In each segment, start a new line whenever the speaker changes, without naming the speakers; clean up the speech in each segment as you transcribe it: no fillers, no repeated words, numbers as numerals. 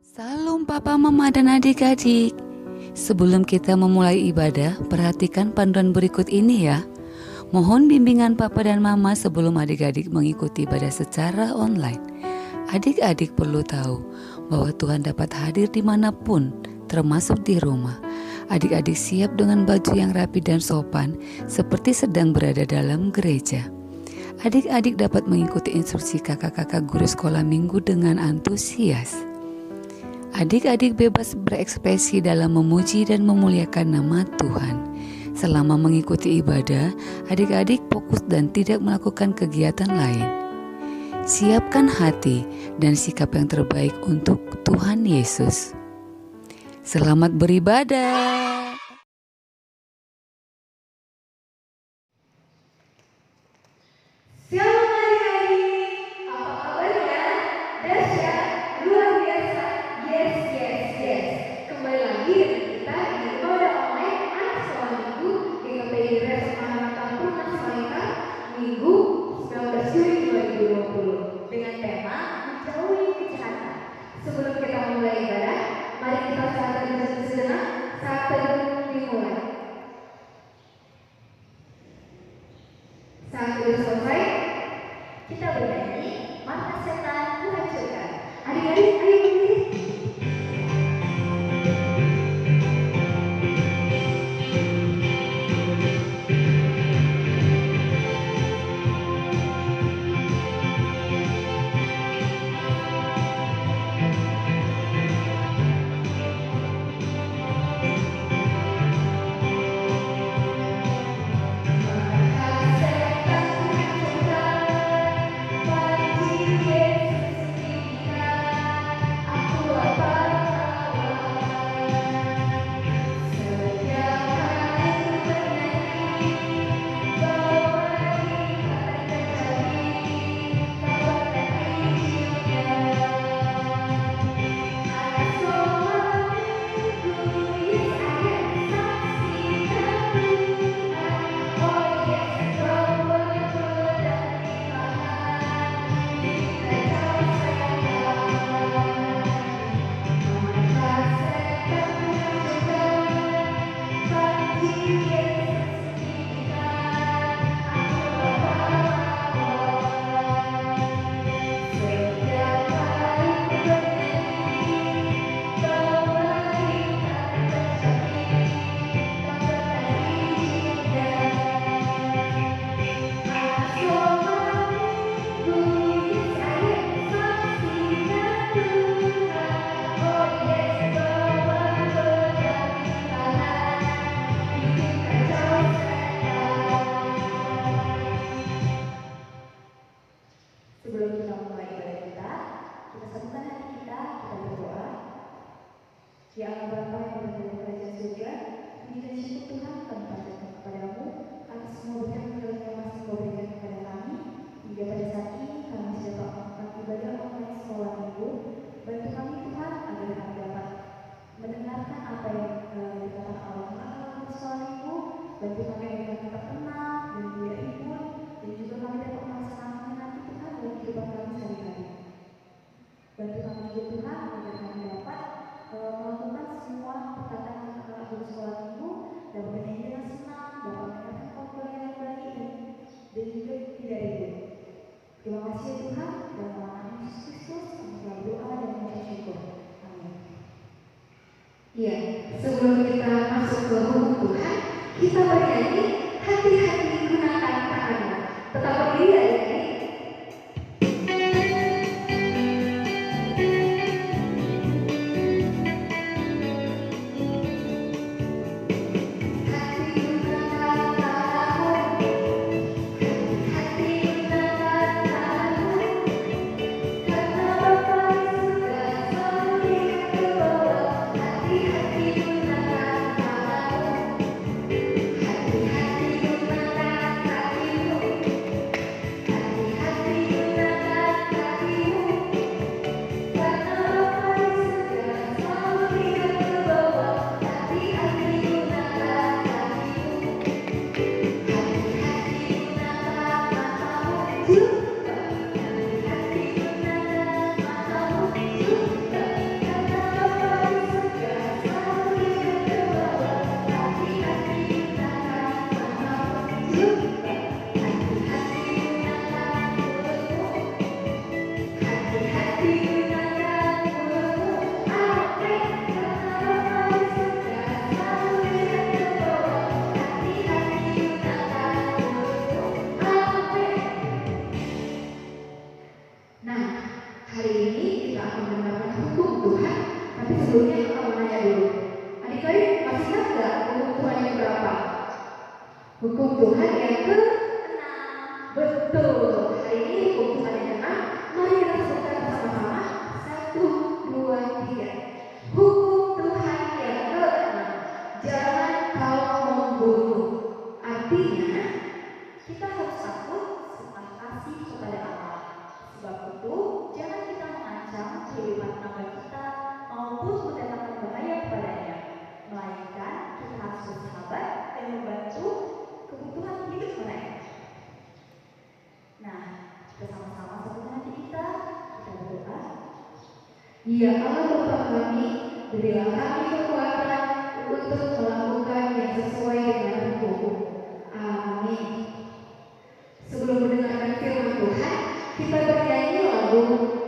Salam papa, mama, dan adik-adik. Sebelum kita memulai ibadah, perhatikan panduan berikut ini ya. Mohon bimbingan papa dan mama sebelum adik-adik mengikuti ibadah secara online. Adik-adik perlu tahu bahwa Tuhan dapat hadir dimanapun, termasuk di rumah. Adik-adik siap dengan baju yang rapi dan sopan, seperti sedang berada dalam gereja. Adik-adik dapat mengikuti instruksi kakak-kakak guru sekolah minggu dengan antusias. Adik-adik bebas berekspresi dalam memuji dan memuliakan nama Tuhan. Selama mengikuti ibadah, adik-adik fokus dan tidak melakukan kegiatan lain. Siapkan hati dan sikap yang terbaik untuk Tuhan Yesus. Selamat beribadah.
Shalom adik-adik, apa kabarnya? Dahsyat, luar biasa, yes. Kembali lagi dengan kita di ibadah online anak sekolah minggu GKPI Resort Maranatha Purna Semaika Minggu 19 Juli 2020 dengan tema menjauhi kejahatan. Sebelum kita mulai ibadah, mari kita saatkan dengan sejenak saat teduh dimulai. Saat sudah selesai, kita bernyanyi mata setan kuhancurkan. Adik-adik, ayo berdiri. Sebelum kita mulai ibadah kita satukan hati kita berdoa. Ya Allah Bapa yang berada di kerajaan surga, puji dan syukur Tuhan kami panjatkan kepadamu atas semua berkat yang masih Kau berikan kepada kami. Hingga pada saat ini kami sudah melakukan ibadah online sekolah minggu. Bantu kami Tuhan agar kami dapat mendengarkan apa yang dikatakan Allah melalui sekolah minggu. Bantu kami agar kami tetap tenang dan tidak ribut, dan juga kami dapat melaksanakan nanti Tuhan dalam kehidupan kami sehari-hari. Bantu kami juga Tuhan agar kami dapat melakukan semua perkataan yang kakak guru sekolah minggu, dapat bernyanyi dengan senang, dapat mendengarkan pembelajaran yang baik dan juga tidak ribut. Terima kasih ya Tuhan, dalam nama Yesus Kristus kami telah berdoa dan mengucap syukur. Amin. Iya, sebelum kita masuk ke rumah Tuhan, kita bernyanyi hati-hati gunakan tanganmu. Tetap berdiri adik-adik. Hati-hati gunakan Hari ini kita akan mendengarkan hukum Tuhan. Tapi sebelumnya kita mau nanya dulu. Adik-adik masih ingat nggak hukum Tuhan yang berapa? Hukum Tuhan yang ke-6. Betul. Hari ini hukum Tuhan yang ke-6. Mari kita sebutkan bersama-sama. 1, 2, 3. Hukum Tuhan yang ke-6. Jangan kau membunuh. Artinya, kita harus takut serta kasih kepada Allah. Sebab itu, jangan kita mengancam kehidupan tetangga kita maupun mendatangkan bahaya kepadanya. Melainkan kita harus bersahabat dan membantu kebutuhan hidup mereka. Nah, kita sama-sama sebutkan hati kita berdoa. Ya Allah Bapa kami, berilah kami kekuatan untuk melakukan yang sesuai dengan hukum. Amin. Sebelum mendengarkan firman Tuhan, kita bernyanyi lagu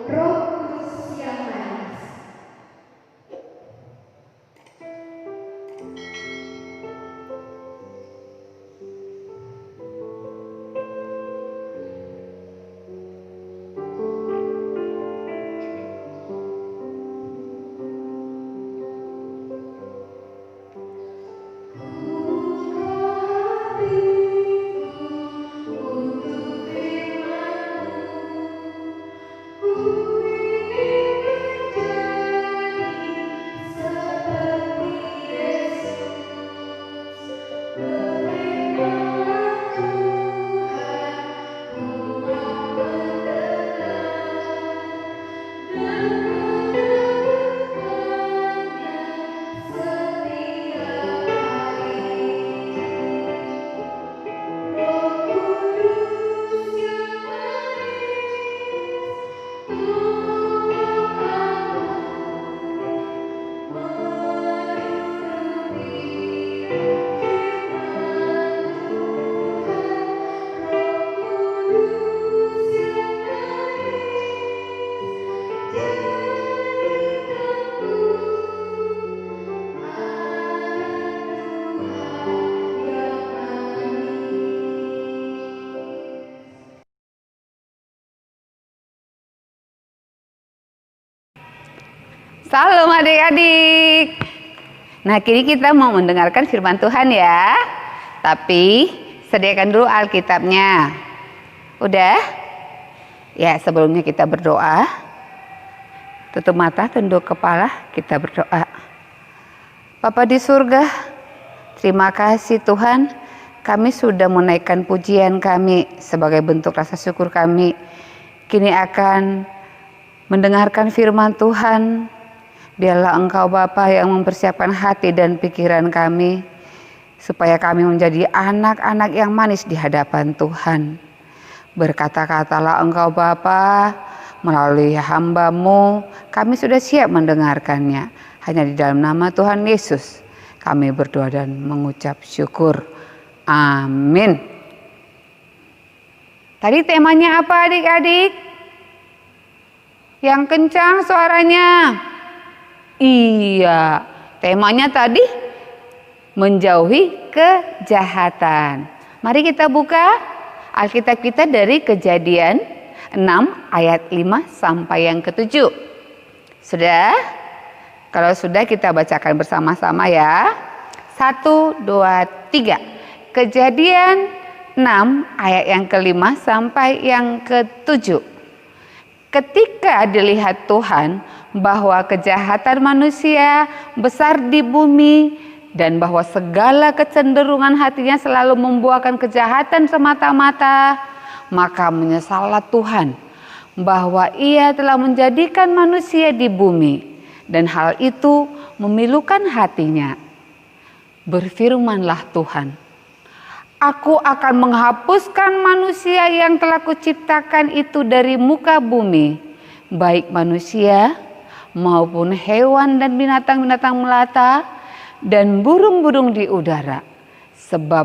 Roh Kudus yang manis.
Salam adik-adik. Nah, kini kita mau mendengarkan firman Tuhan ya. Tapi sediakan dulu Alkitabnya. Udah? Ya, sebelumnya kita berdoa. Tutup mata, tunduk kepala, kita berdoa. Bapa di surga, terima kasih Tuhan. Kami sudah menaikkan pujian kami sebagai bentuk rasa syukur kami. Kini akan mendengarkan firman Tuhan. Biarlah Engkau Bapa yang mempersiapkan hati dan pikiran kami, supaya kami menjadi anak-anak yang manis di hadapan Tuhan. Berkata-katalah Engkau Bapa, melalui hamba-Mu, kami sudah siap mendengarkannya. Hanya di dalam nama Tuhan Yesus, kami berdoa dan mengucap syukur. Amin. Tadi temanya apa adik-adik? Yang kencang suaranya. Iya, temanya tadi menjauhi kejahatan. Mari kita buka Alkitab kita dari Kejadian 6 ayat 5 sampai yang ke-7. Sudah? Kalau sudah kita bacakan bersama-sama ya. 1, 2, 3. Kejadian 6 ayat yang ke-5 sampai yang ke-7. Ketika dilihat Tuhan bahwa kejahatan manusia besar di bumi dan bahwa segala kecenderungan hatinya selalu membuahkan kejahatan semata-mata, maka menyesallah Tuhan bahwa Ia telah menjadikan manusia di bumi dan hal itu memilukan hatinya. Berfirmanlah Tuhan, Aku akan menghapuskan manusia yang telah kuciptakan itu dari muka bumi, baik manusia maupun hewan dan binatang-binatang melata dan burung-burung di udara, sebab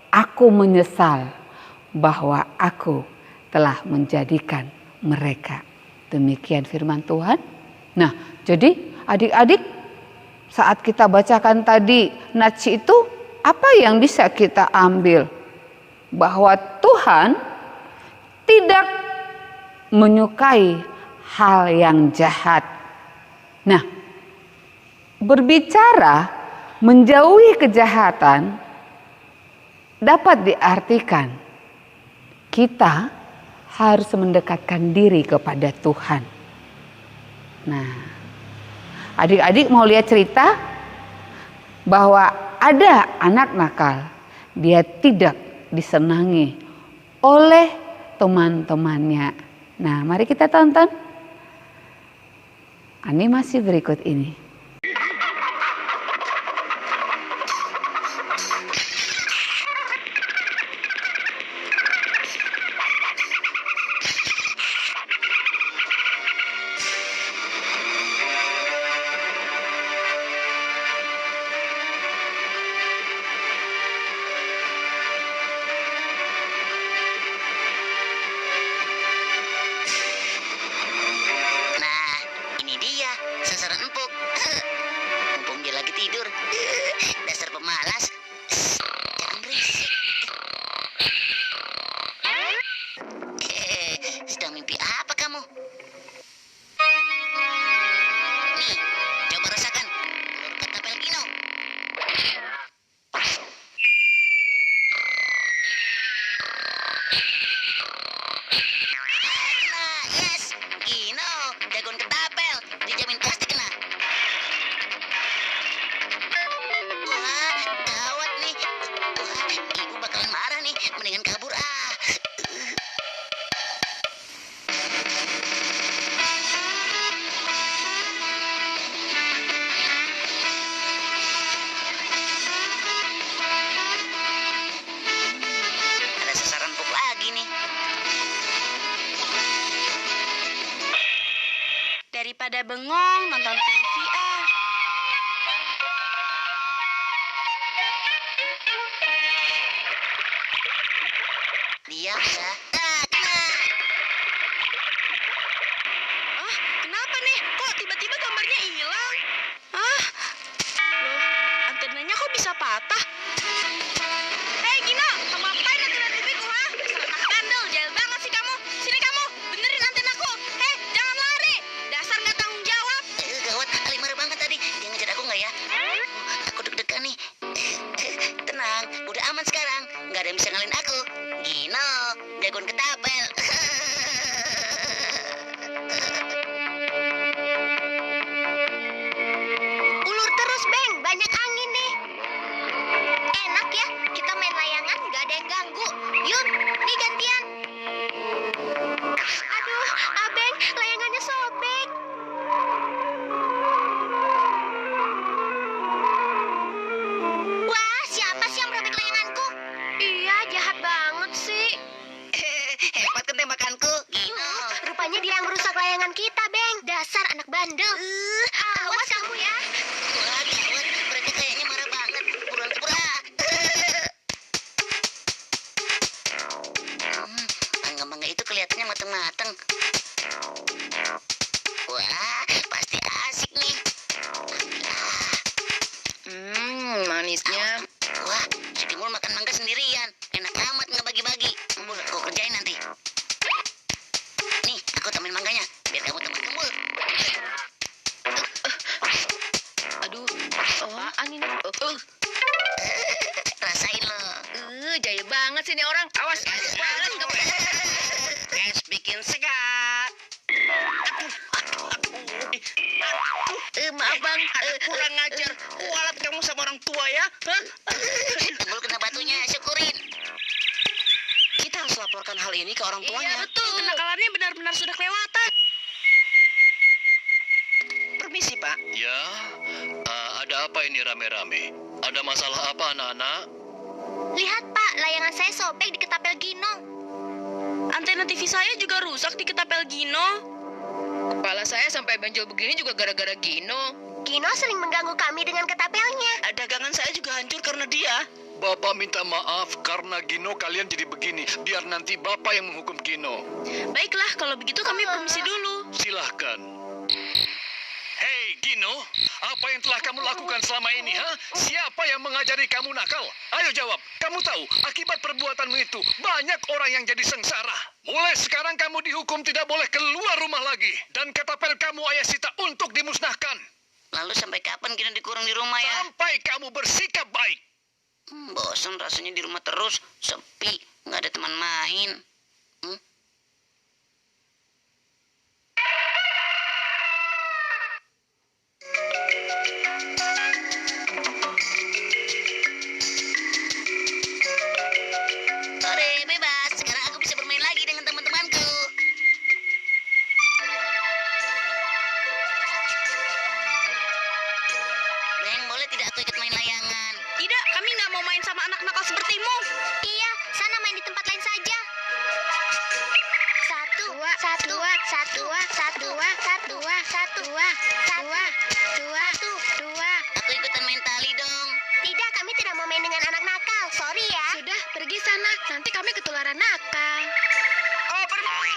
aku menyesal bahwa aku telah menjadikan mereka. Demikian firman Tuhan. Nah, jadi adik-adik, saat kita bacakan tadi nats itu, apa yang bisa kita ambil? Bahwa Tuhan tidak menyukai hal yang jahat. Nah, berbicara menjauhi kejahatan dapat diartikan kita harus mendekatkan diri kepada Tuhan. Nah, adik-adik mau lihat cerita bahwa ada anak nakal, dia tidak disenangi oleh teman-temannya. Nah, mari kita tonton animasi berikut ini.
Sasaran empuk. Mumpung dia lagi tidur. Dasar pemalas. Jangan berisik. Sedang mimpi apa kamu? Nih, coba rasakan. Telur ketapel Gino. Nah, yes. Gino, jagoan ketapel. Dijamin pasti kena. Wah, gawat nih. Wah, ibu bakalan marah nih. Mendingan kabur ah. Ada sasaran empuk lagi nih.
Daripada bengong nonton TV ah.
Diam ya. Nah, kena.
Ah, kenapa nih? Kok tiba-tiba gambarnya hilang? Ah, loh, antenanya kok bisa patah? Hei Gino, kamu apain antena TV-ku ha? Dasar anak bandel, jahil banget sih kamu. Sini kamu, benerin antenaku. Hei, jangan lari. Dasar nggak tanggung jawab.
Gawat, Ali marah banget tadi. Dia ngejar aku nggak ya? Aku deg-degan nih. Tenang, udah aman sekarang. Nggak ada yang bisa ngalin aku. Gino, jagoan ketapel.
Ulur terus, Beng. Banyak angin nih. Enak ya, kita main layangan nggak ada yang ganggu. Yun, nih gantian. Aduh, Abeng, layangannya sobek. Wah, siapa sih yang merobek layanganku? Iya, jahat banget sih.
Hebat kan tembakanku, Gino.
Rupanya dia yang merusak layangan kita, Beng. Dasar anak bandel. Awas kamu ya.
Wah, gawat. Mereka kayaknya marah banget. Buruan kabur ah. Mangga-mangga itu kelihatannya mateng-mateng. Wah, pasti asik nih.
Manisnya.
Wah, si Timur makan mangga sendirian. Enak amat nggak bagi-bagi. Kau kerjain nanti. Nih, aku temen mangganya. Biar kamu teman Kembul.
Aduh, apaan ini?
Rasain lo.
Jaya banget sih ini orang. Awas, banget kamu.
Es bikin segar.
Maaf bang, kurang ngajar. Walat kamu sama orang tua ya?
Kembul kena batunya, syukurin.
Kita harus laporkan hal ini ke orang tuanya. Iya betul, kenakalannya benar-benar sudah kelewatan. Permisi pak.
Ya, ada apa ini rame-rame? Ada masalah apa anak-anak?
Lihat, Pak, layangan saya sobek di ketapel Gino.
Antena TV saya juga rusak di ketapel Gino. Kepala saya sampai benjol begini juga gara-gara Gino.
Gino sering mengganggu kami dengan ketapelnya.
Dagangan saya juga hancur karena dia.
Bapak minta maaf karena Gino kalian jadi begini. Biar nanti Bapak yang menghukum Gino.
Baiklah, kalau begitu kami permisi dulu.
Silahkan. Hei Gino, apa yang telah kamu lakukan selama ini, ha? Siapa yang mengajari kamu nakal? Ayo jawab. Kamu tahu, akibat perbuatanmu itu, banyak orang yang jadi sengsara. Mulai sekarang kamu dihukum tidak boleh keluar rumah lagi. Dan ketapel kamu ayah sita untuk dimusnahkan.
Lalu sampai kapan Gino dikurung di rumah ya?
Sampai kamu bersikap baik.
Bosan rasanya di rumah terus, sepi, nggak ada teman main. Sore bebas, sekarang aku bisa bermain lagi dengan teman-temanku. Ben, boleh tidak aku ikut main layangan?
Tidak, kami nggak mau main sama anak nakal sepertimu.
Iya, sana main di tempat lain saja. Satu, satu, satu, satu, satu, satu, dua.
Aku ikutan main tali dong.
Tidak, kami tidak mau main dengan anak nakal. Sorry ya.
Sudah, pergi sana. Nanti kami ketularan nakal.
Oh, pergi!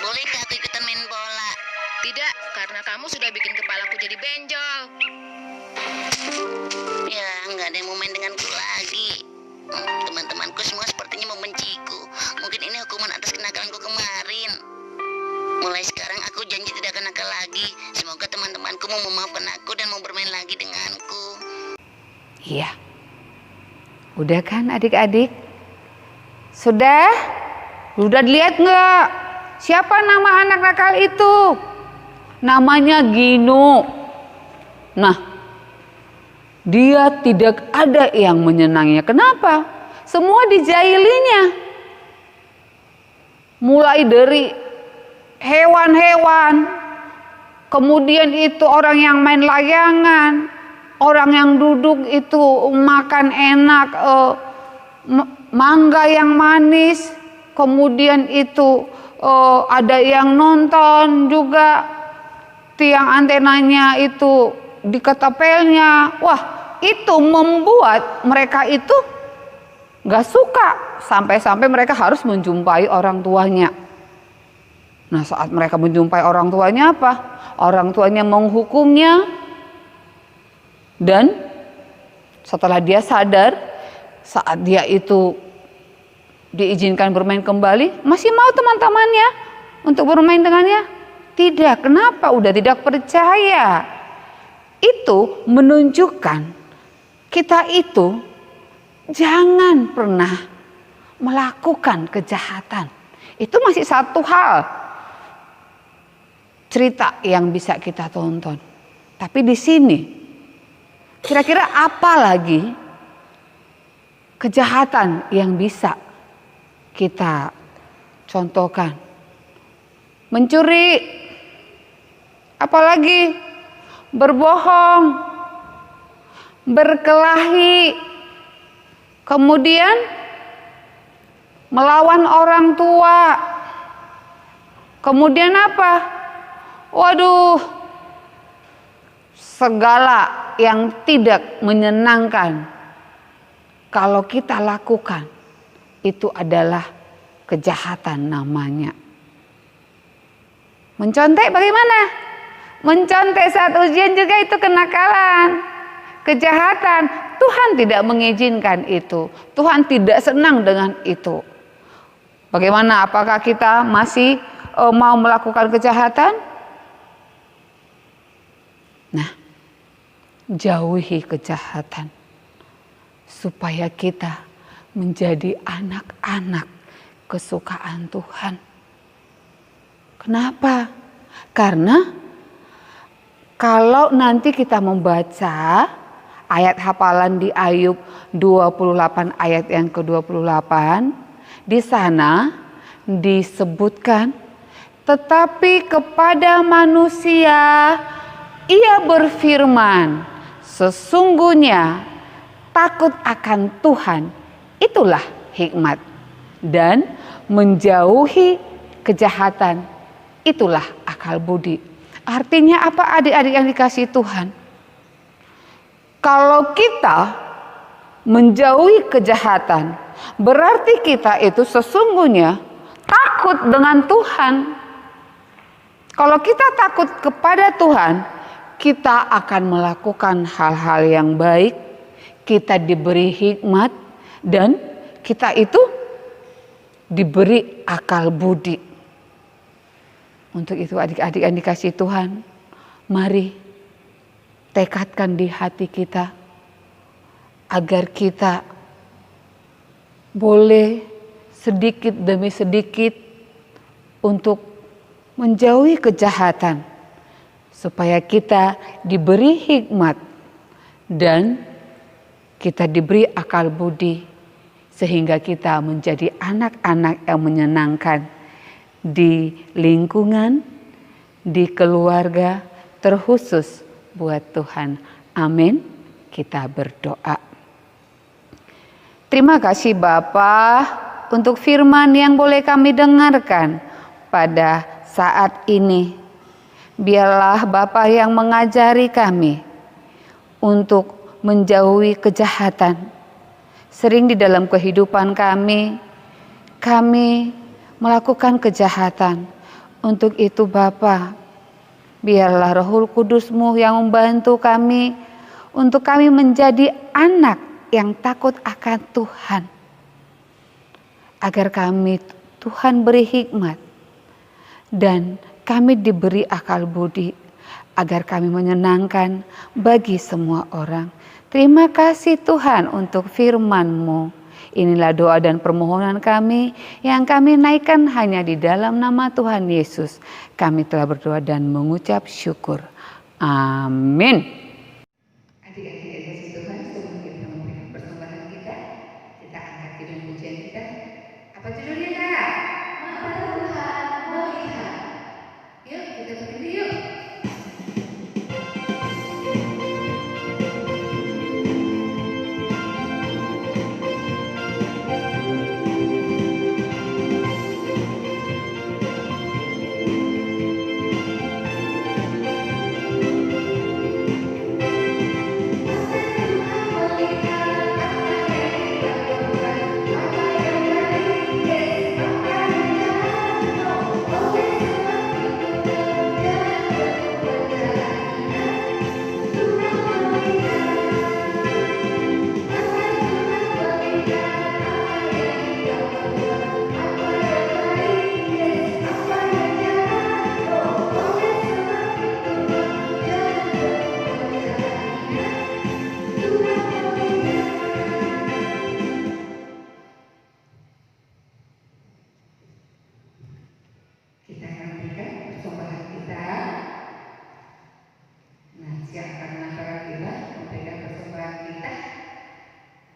Bolehkah aku ikutan main bola?
Tidak, karena kamu sudah bikin kepalaku jadi benjol.
Ya, nggak ada yang mau main denganku lagi. Teman-temanku semua sepertinya membenciku. Mungkin ini hukuman atas kenakalanku kemarin. Mulai sekarang aku janji tidak akan nakal lagi. Semoga teman-temanku mau memaafkan aku dan mau bermain lagi denganku.
Iya. Udah kan adik-adik? Sudah? Udah dilihat nggak? Siapa nama anak nakal itu? Namanya Gino. Nah, dia tidak ada yang menyenanginya. Kenapa? Semua dijailinya. Mulai dari hewan-hewan, kemudian itu orang yang main layangan, orang yang duduk itu makan enak, mangga yang manis, kemudian itu ada yang nonton juga, tiang antenanya itu di ketapelnya. Wah, itu membuat mereka itu gak suka, sampai-sampai mereka harus menjumpai orang tuanya. Nah, saat mereka menjumpai orang tuanya apa? Orang tuanya menghukumnya, dan setelah dia sadar, saat dia itu diizinkan bermain kembali, masih mau teman-temannya untuk bermain dengannya? Tidak. Kenapa? Udah tidak percaya. Itu menunjukkan kita itu jangan pernah melakukan kejahatan. Itu masih satu hal cerita yang bisa kita tonton. Tapi di sini kira-kira apa lagi kejahatan yang bisa kita contohkan? Mencuri, apalagi berbohong, berkelahi, kemudian melawan orang tua, kemudian apa? Waduh, segala yang tidak menyenangkan kalau kita lakukan itu adalah kejahatan namanya. Mencontek bagaimana? Mencontek saat ujian juga itu kenakalan, kejahatan. Tuhan tidak mengizinkan itu. Tuhan tidak senang dengan itu. Bagaimana? Apakah kita masih mau melakukan kejahatan? Nah, jauhi kejahatan supaya kita menjadi anak-anak kesukaan Tuhan. Kenapa? Karena kalau nanti kita membaca ayat hafalan di Ayub 28 ayat yang ke-28, di sana disebutkan, tetapi kepada manusia ia berfirman, sesungguhnya takut akan Tuhan itulah hikmat, dan menjauhi kejahatan itulah akal budi. Artinya apa adik-adik yang dikasihi Tuhan? Kalau kita menjauhi kejahatan, berarti kita itu sesungguhnya takut dengan Tuhan. Kalau kita takut kepada Tuhan, kita akan melakukan hal-hal yang baik, kita diberi hikmat, dan kita itu diberi akal budi. Untuk itu adik-adik yang dikasihi Tuhan, mari tekadkan di hati kita agar kita boleh sedikit demi sedikit untuk menjauhi kejahatan, supaya kita diberi hikmat dan kita diberi akal budi, sehingga kita menjadi anak-anak yang menyenangkan di lingkungan, di keluarga, terkhusus buat Tuhan. Amin. Kita berdoa. Terima kasih Bapa untuk firman yang boleh kami dengarkan pada saat ini. Biarlah Bapa yang mengajari kami untuk menjauhi kejahatan. Sering di dalam kehidupan kami melakukan kejahatan. Untuk itu Bapa, biarlah Roh Kudus-Mu yang membantu kami untuk kami menjadi anak yang takut akan Tuhan. Agar kami Tuhan beri hikmat dan kami diberi akal budi agar kami menyenangkan bagi semua orang. Terima kasih Tuhan untuk firman-Mu. Inilah doa dan permohonan kami yang kami naikkan hanya di dalam nama Tuhan Yesus. Kami telah berdoa dan mengucap syukur. Amin. Adik-adik yang dikasihi Tuhan, sebelum kita memberikan persembahan kita angkat kidung pujian kita. Apa judulnya Kak?
Mata Tuhan melihat.
Yuk kita berdiri yuk. Kita akan berikan persembahan kita. Nah, siapkan naskah kita memberikan persembahan kita.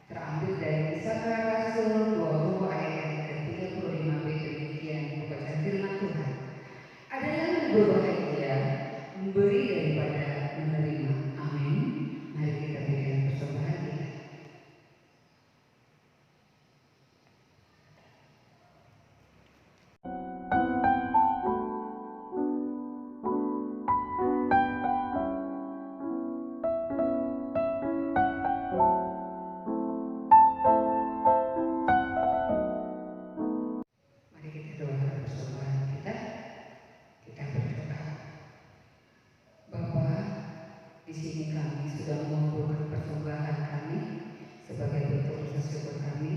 Terambil dari Kisah Para Rasul 20 ayat yang ke-35b. Demikian pembacaan firman Tuhan. Adalah lebih berbahagia memberi daripada menerima. Amin. Mari kita berikan persembahan kita. Mari kita doakan persembahan kita. Kita berdoa. Bapa, di sini kami sudah mengumpulkan persembahan kami sebagai bentuk rasa syukur kami.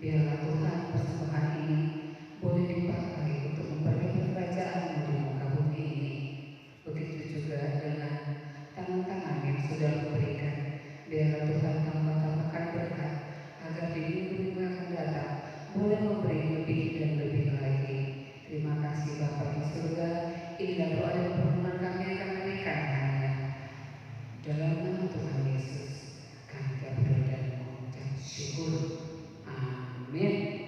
Biarlah Tuhan persembahan ini boleh dipakai untuk memperbaiki kerajaan-Mu di muka bumi ini. Begitu juga dengan tangan-tangan yang sudah memberikan. Biarlah Tuhan tambah-tambahkan berkat agar di minggu-minggu yang akan datang boleh memberi lebih dan lebih lagi. Terima kasih Bapa di surga. Inilah doa dan permohonan kami yang kami naikkan hanya dalam nama Tuhan Yesus. Kami berdoa dan mengucap syukur. Amin.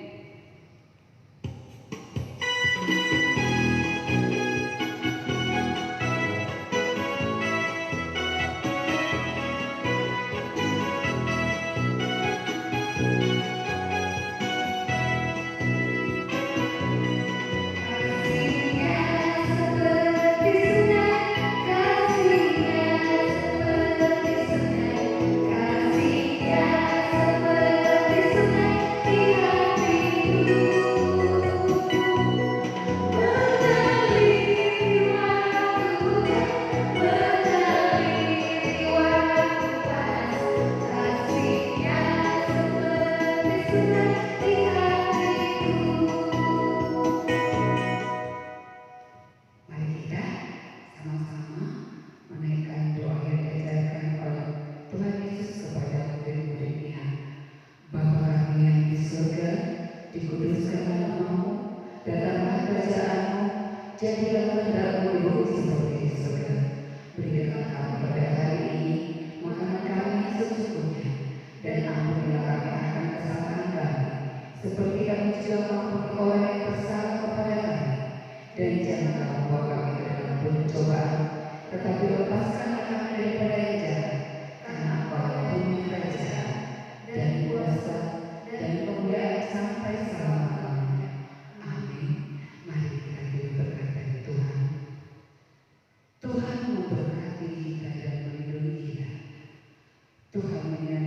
Kasihnya seperti kami di bumi seperti di surga. Berikanlah kami pada hari ini makanan kami yang secukupnya, dan ampunilah kami akan kesalahan kami, seperti kami juga mengampuni orang yang bersalah kepada kami. Dan janganlah membawa kami ke dalam pencobaan, tetapi lepaskanlah kami daripada yang jahat, karena Engkau yang punya kerajaan dan kuasa dan kemuliaan sampai selama-lamanya. Amin. Mari kita diberkati Tuhan. Tuhan memberkati kita dan melindungi kita. Tuhan menyertai